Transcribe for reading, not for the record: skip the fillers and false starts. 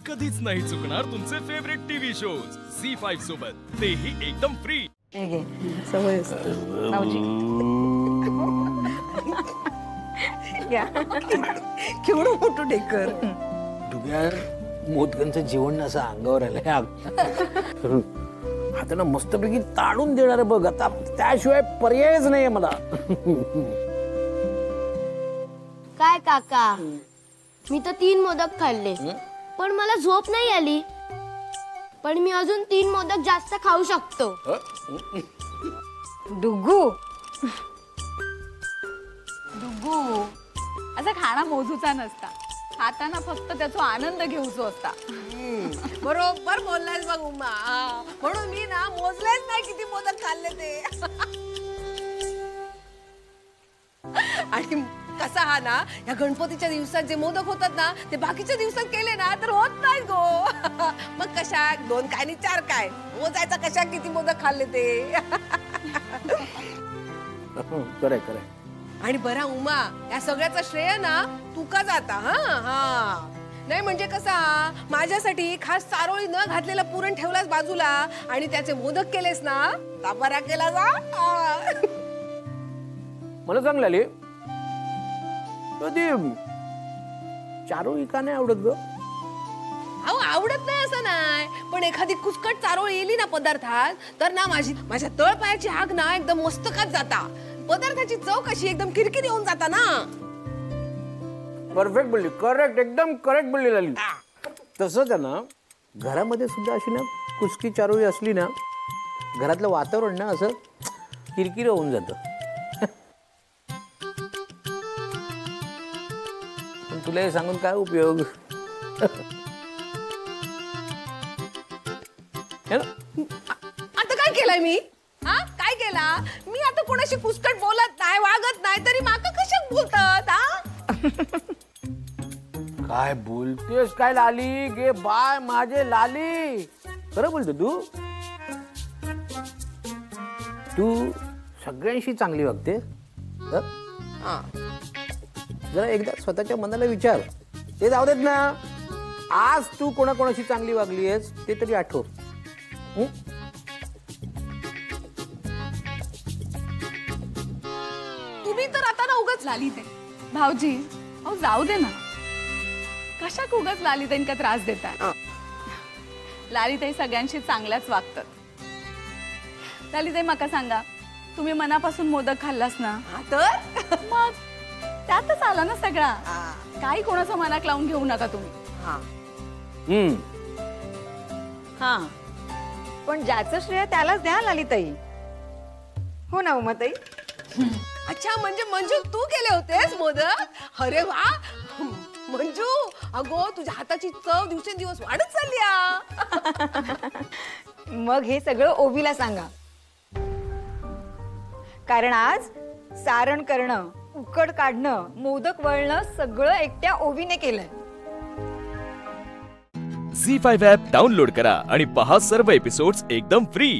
कधीच नाही चुकणार तुमचे फेवरेट टीव्ही शोज झी5 सोबत, तेही एकदम फ्री. सवय असते नावजी. केवढं मोठं डेकर. डुग्यार मोदकांचं जेवण असं अंगावर आलंय. आता ना मस्तपैकी ताडून देणार बघ, आता त्याशिवाय पर्यायच नाहीये मला. काय काका, मी तर 3 मोदक खाल्ले पण मला झोप नाही आली. पण मी अजून 3 मोदक जास्त खाऊ शकतो. डुग्गू डुग्गू असा खाना मोजूचा नसता, खाताना फक्त त्याचा आनंद घेऊचो असता. बरोबर बोललास बघ उमा. म्हणून मी ना मोजलेच नाही किती मोदक खाल्ले ते. आणि कसा हा ना, या गणपतीच्या दिवसात जे मोदक होतात ना ते बाकीच्या दिवसात केले ना तर होत नाही गो. मग कशा 2 काय आणि 4 काय मोजायचा, कशा किती मोदक खाल्ले ते. खरंय खरंय. आणि बरा उमा, या सगळ्याचा श्रेय ना तुका जाता. हा नाही म्हणजे कसा, माझ्यासाठी खास चारोळी न घातलेला पुरण ठेवलास बाजूला आणि त्याचे मोदक केलेस ना, ता बरा केला जा. मला चांगलं आली. कधी चारोळी का नाही आवडत ग? अहो आवडत नाही असं नाही, पण एखादी कुचकट चारोळी येली ना पदार्थात तर ना माझ्या तळपायाची आग ना एकदम मस्तकात जाता. पदार्थाची चव कशी एकदम किरकिरी होऊन जाता ना. परफेक्ट बोलली, करेक्ट, एकदम करेक्ट बोलली लाली. तसंच आहे ना, घरामध्ये सुद्धा अशी ना कुचकी चारोळी असली ना, घरातलं वातावरण ना असं किरकिर होऊन जातं. पण तुला हे सांगून काय उपयोग? आता काय केलंय मी? हा काय केला मी? आता कोणाशी कुचकट बोलत नाही, वागत नाही, तरी माका कशात बोलतात? काय बोलतेस काय लाली? गे बाय माझे लाली, खरं बोलतो तू. तू सगळ्यांशी चांगली वागते. जरा एकदा स्वतःच्या मनाला विचार. ते जाऊ देत ना, आज तू कोणाकोणाशी चांगली वागली आहेस ते तरी आठव. तुम्ही तर आता ना उगाच लाली ते भाऊजी. अहो जाऊ दे ना, कशाक उगाच लालीताईन का त्रास देताय? लालीताई सगळ्यांशी चांगल्याच वागतात. लालीताई माका सांगा, तुम्ही मनापासून मोदक खाल्लास ना तर मग त्यातच आला ना सगळा. काही कोणाचं मनाक लावून घेऊ नका तुम्ही. हा पण ज्याचं श्रेय त्यालाच द्या लालीताई. हो ना उमाताई? अच्छा, म्हणजे मंजू तू केले होतेस मोदक? अरे वा मंजू, अगो तुझ्या हाताची चव दिवसेंदिवस वाढत चालली. मग हे सगळं ओवीला सांगा, कारण आज सारण करणं, उकड काढणं, मोदक वळणं सगळं एकट्या ओवीने केलंय. झी5 ॲप डाउनलोड करा आणि पहा सर्व एपिसोड्स एकदम फ्री.